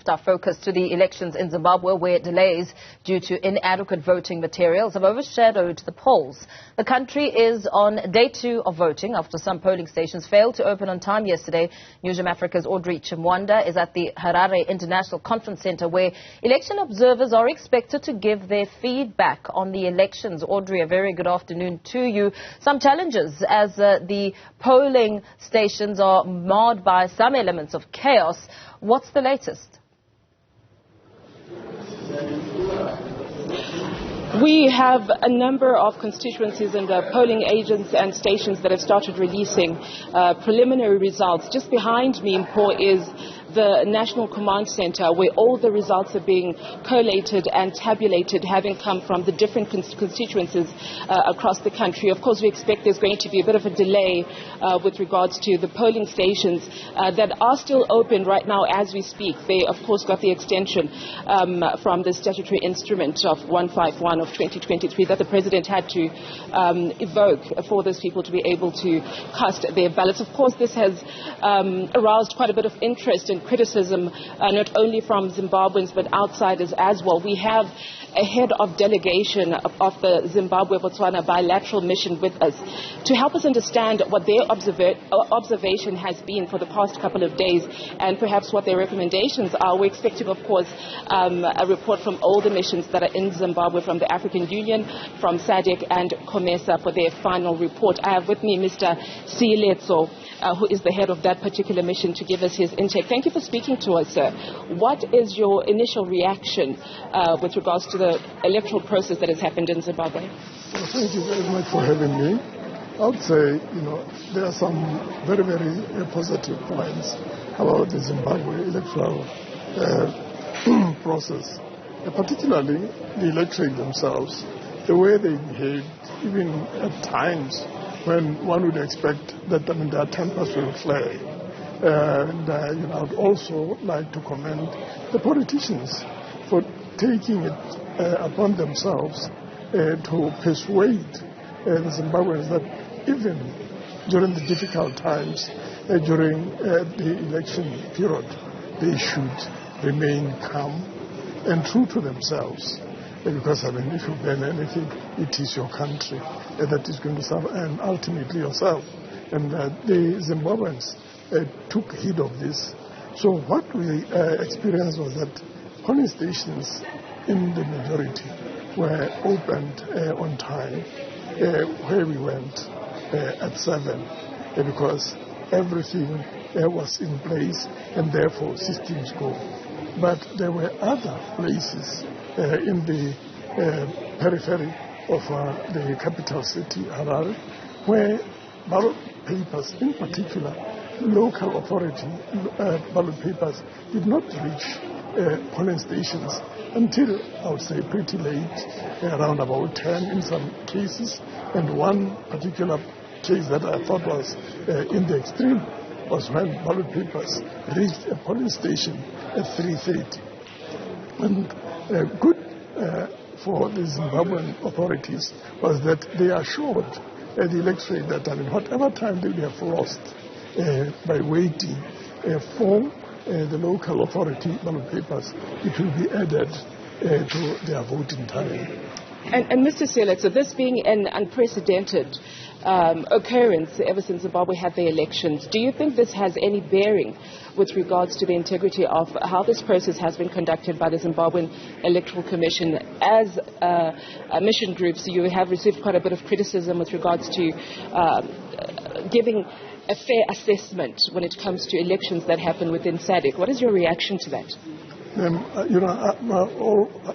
shift our focus to the elections in Zimbabwe, where delays due to inadequate voting materials have overshadowed the polls. The country is on day 2 of voting after some polling stations failed to open on time yesterday. Newzroom Afrika's Audrey Chimwanda is at the Harare International Conference Centre, where election observers are expected to give their feedback on the elections. Audrey, a very good afternoon to you. Some challenges as the polling stations are marred by some elements of chaos. What's the latest? We have a number of constituencies and polling agents and stations that have started releasing preliminary results. Just behind me, Mpo, is the National Command Centre, where all the results are being collated and tabulated, having come from the different constituencies across the country. Of course, we expect there's going to be a bit of a delay with regards to the polling stations that are still open right now as we speak. They, of course, got the extension from the statutory instrument of 151 of 2023 that the President had to evoke for those people to be able to cast their ballots. Of course, this has aroused quite a bit of interest and criticism, not only from Zimbabweans but outsiders as well. We have a head of delegation of the Zimbabwe-Botswana bilateral mission with us to help us understand what their observation has been for the past couple of days and perhaps what their recommendations are. We're expecting, of course, a report from all the missions that are in Zimbabwe, from the African Union, from SADC and COMESA for their final report. I have with me Mr. Siletso, who is the head of that particular mission, to give us his intake. Thank you for speaking to us, sir. What is your initial reaction with regards to the electoral process that has happened in Zimbabwe? Well, thank you very much for having me. I would say, there are some very, very positive points about the Zimbabwe electoral process, particularly the electorate themselves, the way they behaved, even at times when one would expect that their tempers will flare. And I would also like to commend the politicians for taking it upon themselves to persuade the Zimbabweans that even during the difficult times, during the election period, they should remain calm and true to themselves. Because, if you ban anything, it is your country that is going to suffer, and ultimately yourself. And the Zimbabweans took heed of this. So what we experienced was that polling stations in the majority were opened on time, where we went at 7, because everything was in place and therefore systems go. But there were other places in the periphery of the capital city, Harare, where ballot papers, in particular local authority ballot papers, did not reach polling stations until, I would say, pretty late, around about 10 in some cases. And one particular case that I thought was in the extreme was when ballot papers reached a polling station at 3:30. And good for the Zimbabwean authorities was that they assured the electorate that whatever time they have lost by waiting for the local authority ballot papers, it will be added to their voting time. And Mr. Sele, so this being an unprecedented occurrence ever since Zimbabwe had the elections, do you think this has any bearing with regards to the integrity of how this process has been conducted by the Zimbabwean Electoral Commission? As mission groups, you have received quite a bit of criticism with regards to giving a fair assessment when it comes to elections that happen within SADC. What is your reaction to that?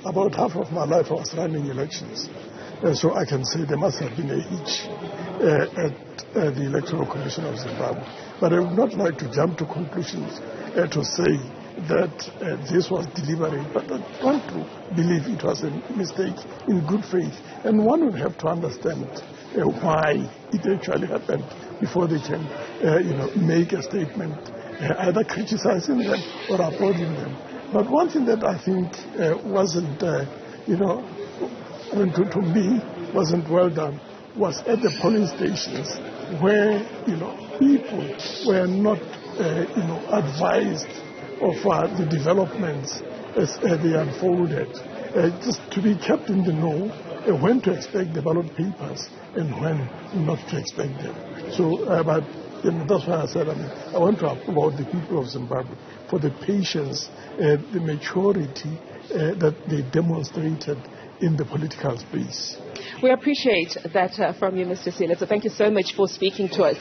About half of my life I was running elections. So I can say there must have been a hitch at the Electoral Commission of Zimbabwe. But I would not like to jump to conclusions to say that this was deliberate, but I want to believe it was a mistake in good faith. And one would have to understand why it actually happened before they can make a statement, either criticizing them or applauding them. But one thing that I think wasn't, to me, wasn't well done was at the polling stations where, people were not, advised of the developments as they unfolded, just to be kept in the know when to expect the ballot papers and when not to expect them. So, but that's why I said I want to applaud the people of Zimbabwe for the patience, the maturity that they demonstrated in the political space. We appreciate that from you, Mr. Sile. So thank you so much for speaking to us.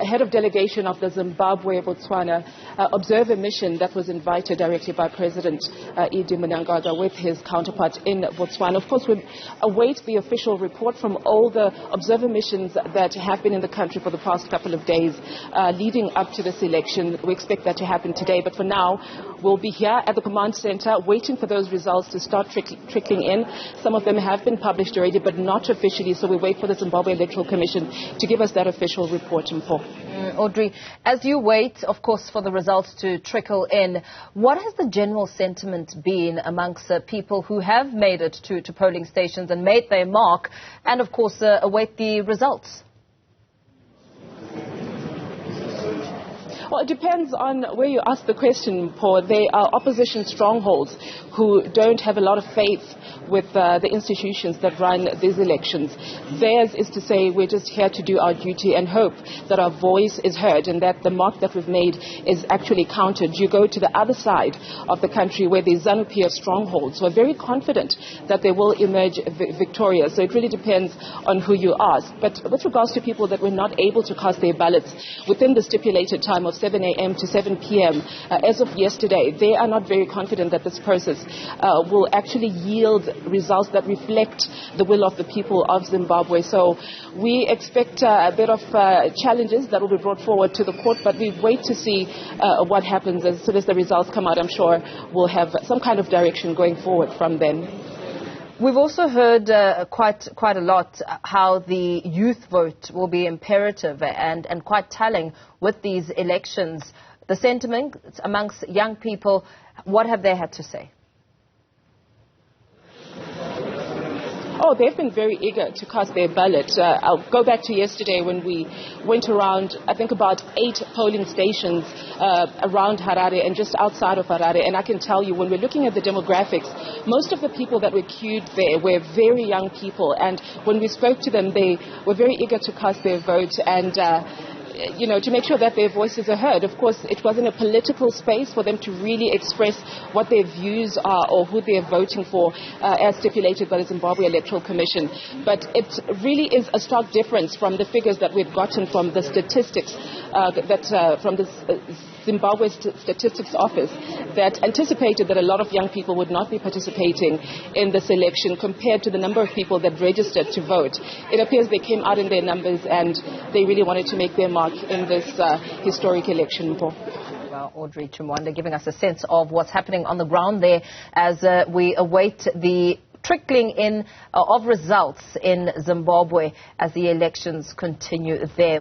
Head of delegation of the Zimbabwe-Botswana observer mission that was invited directly by President Edi Mnangagwa with his counterpart in Botswana. Of course, we await the official report from all the observer missions that have been in the country for the past couple of days leading up to this election. We expect that to happen today. But for now, we'll be here at the command center waiting for those results to start trickling in. Some of them have been published already, but not officially, so we wait for the Zimbabwe Electoral Commission to give us that official report. Audrey, as you wait, of course, for the results to trickle in, what has the general sentiment been amongst people who have made it to polling stations and made their mark and, of course, await the results? Well, it depends on where you ask the question, Paul. They are opposition strongholds who don't have a lot of faith with the institutions that run these elections. Theirs is to say we're just here to do our duty and hope that our voice is heard and that the mark that we've made is actually counted. You go to the other side of the country where the ZANU-PF strongholds who are very confident that they will emerge victorious. So it really depends on who you ask. But with regards to people that were not able to cast their ballots within the stipulated time of 7 a.m. to 7 p.m. As of yesterday, they are not very confident that this process will actually yield results that reflect the will of the people of Zimbabwe. So we expect a bit of challenges that will be brought forward to the court, but we wait to see what happens. As soon as the results come out, I'm sure we'll have some kind of direction going forward from then. We've also heard quite a lot how the youth vote will be imperative and quite telling with these elections. The sentiment amongst young people, what have they had to say? Oh, they've been very eager to cast their ballot. I'll go back to yesterday when we went around, I think about 8 polling stations around Harare and just outside of Harare. And I can tell you, when we're looking at the demographics, most of the people that were queued there were very young people. And when we spoke to them, they were very eager to cast their vote and to make sure that their voices are heard. Of course, it wasn't a political space for them to really express what their views are or who they're voting for as stipulated by the Zimbabwe Electoral Commission. But it really is a stark difference from the figures that we've gotten from the statistics from the Zimbabwe Statistics Office that anticipated that a lot of young people would not be participating in this election compared to the number of people that registered to vote. It appears they came out in their numbers and they really wanted to make their mark in this historic election. Well, Audrey Chimwanda giving us a sense of what's happening on the ground there as we await the trickling in of results in Zimbabwe as the elections continue there.